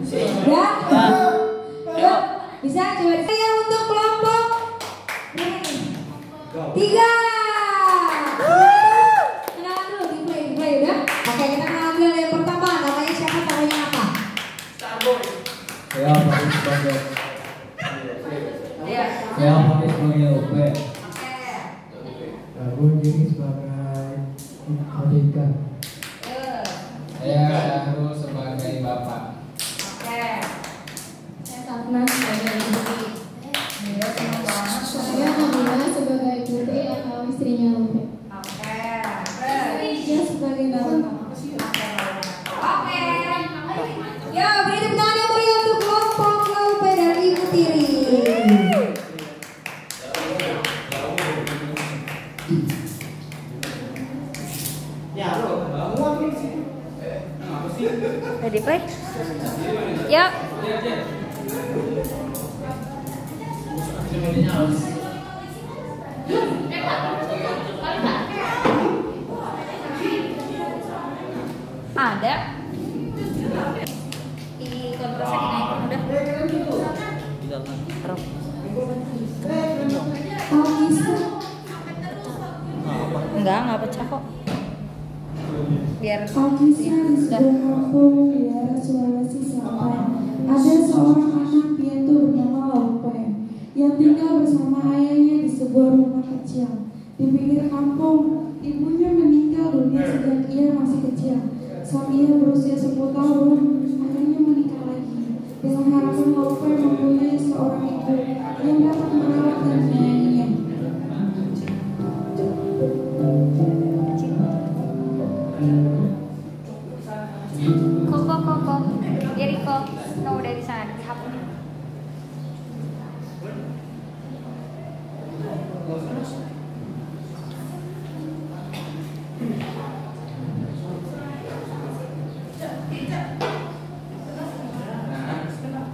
Ya? Ayo, bisa coba saya untuk kelompok 3. Kenalan dulu, di play udah. Oke, kita kenalan dulu yang pertama. Namanya siapa? Namanya apa? Starboy. Saya Faris sebagai OP. Aku jadi sebagai Adika. Saya Syahrul sebagai bapak. Oke. Saya Tatna sebagai istri. Saya Nabila sebagai putri atau istrinya Lupe. Oke. Dia sebagai bapak. Oke. Yo, beri tepuk tangan yang meriah untuk kelompok Lupe dan Ibu Tiri. Ready play? Yuk. Ada. Ini kontrasnya dinaikin udah. Terus. Enggak pecah kok. Biar Alkisah di sebuah kampung di daerah Sulawesi Selatan. Ada seorang anak piatu bernama Laupe yang tinggal bersama ayahnya di sebuah rumah kecil di pinggir kampung. Ibunya meninggal dunia sejak ia masih kecil. Saat ia berusia 10 tahun, ayahnya menikah lagi dengan harapan Laupe mempunyai seorang ibu yang dapat merawat dan menyayanginya. Kok. Yeriko, kamu dari sana dihapus.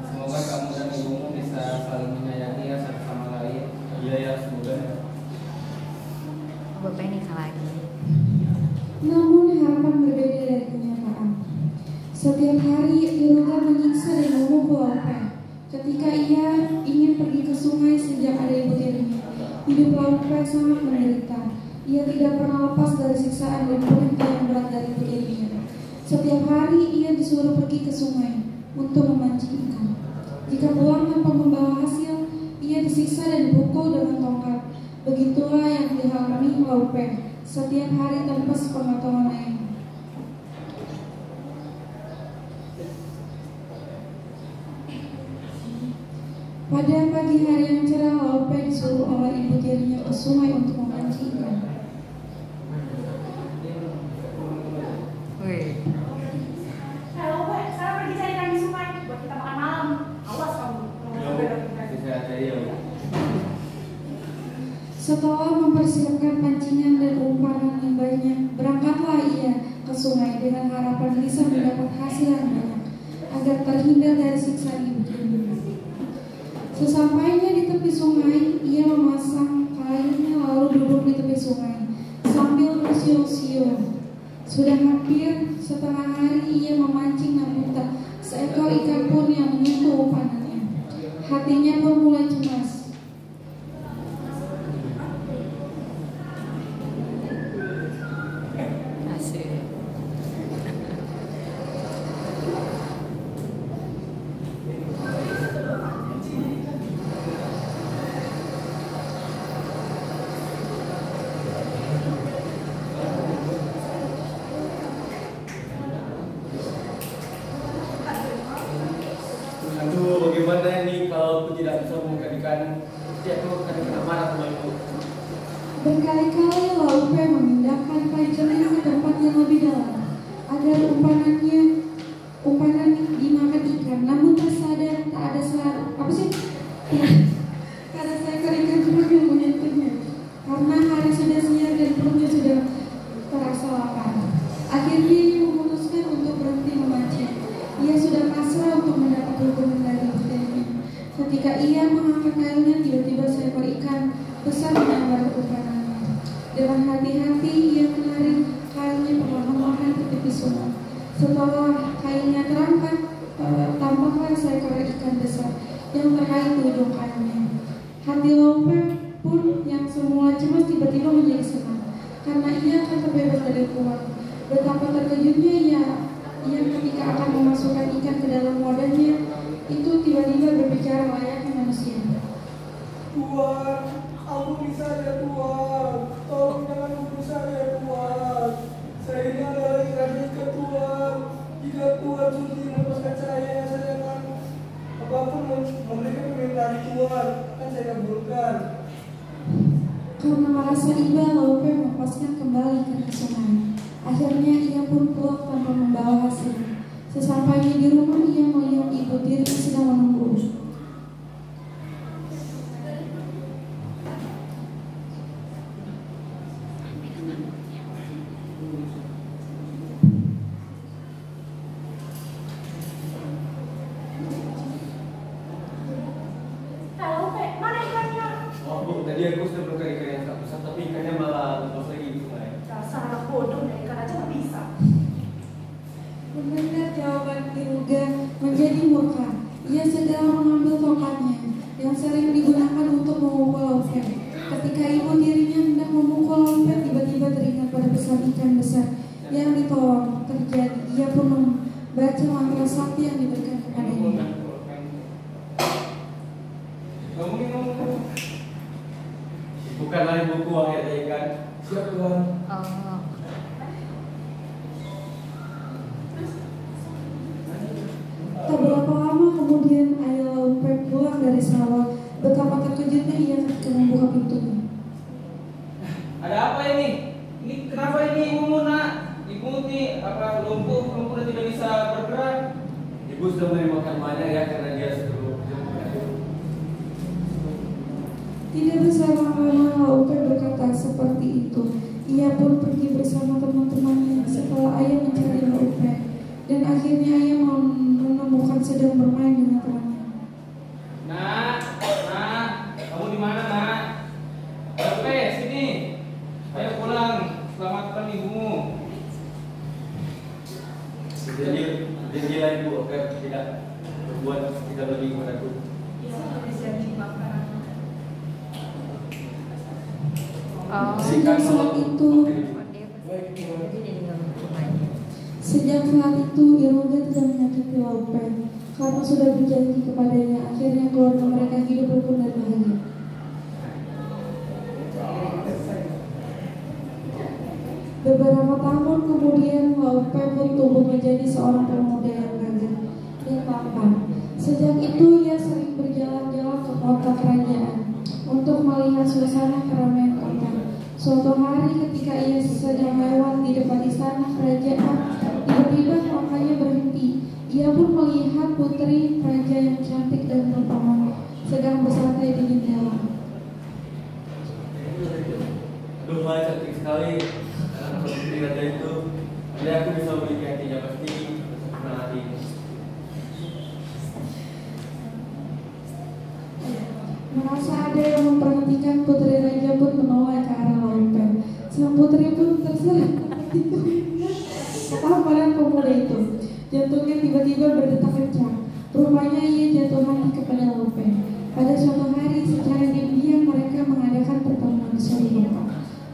Semoga kamu dan ibumu bisa saling menyayangi ya satu sama lain. Iya ya, semoga. Bapak nikah lagi. Namun harapan berbeda dari kenyataan. Setiap hari Iruka menyiksa dan memukul Laupe ketika ia ingin pergi ke sungai sejak ada ibu tirinya. Hidup Laupe sangat menderita. Ia tidak pernah lepas dari siksaan dan perintah yang berat dari ibu tirinya. Setiap hari ia disuruh pergi ke sungai untuk memancing ikan. Jika pulang tanpa membawa hasil, ia disiksa dan dipukul dengan tongkat. Begitulah yang dialami Laupe setiap hari tanpa sepengetahuan ayahnya. Pada pagi hari yang cerah, Laupe disuruh oleh ibu tirinya ke sungai untuk memancing ikan. Wih. Laupe, sekarang pergi cari ikan di sungai buat kita makan malam. Awas kamu. Bisa aja ya. Setelah mempersiapkan pancingan dan umpan yang banyak, berangkatlah ia ke sungai dengan harapan bisa mendapat hasil yang banyak agar terhindar dari siksa ibu tirinya. Sesampainya di tepi sungai, ia memasang kailnya lalu duduk di tepi sungai sambil bersiul-siul. Sudah hampir setengah hari ia memancing namun tak seekor ikan pun yang menyentuh umpanannya. Hatinya pun mulai cemas. Asik. Aduh, bagaimana nih kalau aku tidak bisa menemukan ikan? Pasti aku akan kena marah sama ibu. Berkali-kali Laupe memindahkan pancingnya ke tempat yang lebih dalam agar umpanan dimakan ikan. Namun tersadar tak ada seekor ikan pun yang menyentuhnya karena hari sudah siang dan perutnya sudah terasa lapar. Akhirnya ia memutuskan untuk berhenti memancing. Ia sudah pasrah untuk mendapat hukuman dari ibunya. Ketika ia mengangkat kailnya, tiba-tiba seekor ikan besar menyambar ke umpanannya. Dengan hati-hati ia menarik kailnya perlahan-lahan ke tepi sungai. Setelah kailnya terangkat, tampak memasukkan ikan ke dalam wadahnya, itu tiba-tiba berbicara layaknya manusia. Tuhan, ampuni saya Tuhan. Tolong jangan hukum saya Tuhan. Saya ini adalah ikhlas ke Tuhan. Jika Tuhan suci melepaskan saya akan apapun memberikan permintaan Tuhan akan saya kabulkan. Karena merasa iba, Laupe melepaskan kembali ke sungai. Akhirnya ia pun pulang tanpa membawa hasil. Sesampainya di rumah, ia melihat ibu tiri sedang menunggu. Halo, Pe, mana ikannya? Oh Bu, tadi aku sudah menemukan ikan yang satu, tapi ikannya malah lepas lagi di sungai. Dasar anak bodoh, dari ikan aja nggak bisa. Mendengar jawaban Iruga menjadi murka. Ia segera mengambil tongkatnya yang sering digunakan untuk memukul Laupe. Ketika ibu tirinya hendak memukul Laupe, tiba-tiba teringat pada pesan ikan besar yang ditolong terjadi. Ia pun membaca mantra sakti yang diberikan kepadanya. Kamu ini ngomong. Bukan lagi buku akhir ikan. Siap Tuhan. Tak berapa lama kemudian ayah Laupe pulang dari sawah. Betapa terkejutnya ia ketika membuka pintunya. Ada apa ini? Ini kenapa ini ibumu nak? Ibu nih apa lumpuh dan tidak bisa bergerak? Ibu sudah menerima banyak ya karena dia sudah Tidak bersama-sama Laupe berkata seperti itu. Ia pun pergi bersama teman-temannya setelah ayah mencari Laupe. Dan akhirnya ayah menemukan sedang bermain dengan temannya. Nak, kamu di mana nak? Oke, sini. Ayo pulang. Selamatkan ibumu. Janji lah ibu agar tidak berbuat tidak lebih kepadaku. Sejak saat itu Iruga tidak menyakiti Laupe karena sudah berjanji kepadanya. Akhirnya keluarga mereka hidup rukun dan bahagia. Beberapa tahun kemudian Laupe pun tumbuh menjadi seorang pemuda yang gagah dan tampan. Sejak itu ia sering berjalan-jalan ke kota kerajaan untuk melihat suasana keramaian kota. Suatu hari ketika ia sedang lewat di depan istana kerajaan, tiba-tiba tongkatnya berhenti. Ia pun melihat putri raja yang cantik dan terpamar sedang bersantai di jendela. Aduh, cantik sekali. Anak putri raja itu. Jadi aku bisa memiliki hatinya pasti senang hati. Merasa ada yang memperhatikan, putri raja pun menoleh ke arah Laupe. Sang putri pun terserah ketampanan pemuda itu. Jantungnya tiba-tiba berdetak kencang. Rupanya ia jatuh hati kepada Laupe. Pada suatu hari secara diam-diam mereka mengadakan pertemuan di sore kota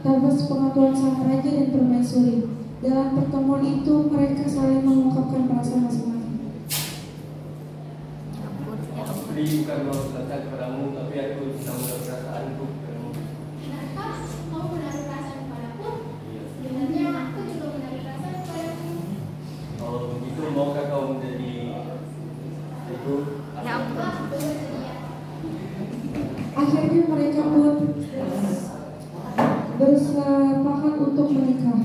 tanpa sepengetahuan sang raja dan permaisuri. Dalam pertemuan itu mereka saling mengungkapkan perasaan masing-masing. Putri bukan mau selesai kepadamu, tapi aku sedang menaruh perasaanku kepadamu. Kenapa kau menaruh perasaan kepadaku? Iya. Sebenarnya aku juga menaruh perasaan kepadamu. Kalau begitu, maukah kau menjadi istriku? Ya ampun. Aku bersedia. Akhirnya mereka pun bersepakat untuk menikah.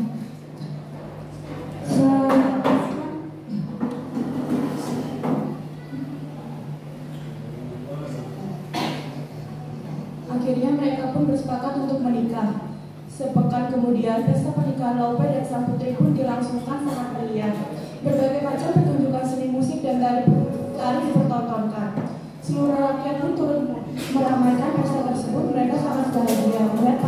Akhirnya mereka pun bersepakat untuk menikah. Sepekan kemudian, pesta pernikahan Laupe dan sang putri pun dilangsungkan sangat meriah. Berbagai macam pertunjukan seni musik dan tari dipertontonkan. Seluruh rakyat pun turut meramaikan pesta tersebut. Mereka sangat bahagia melihat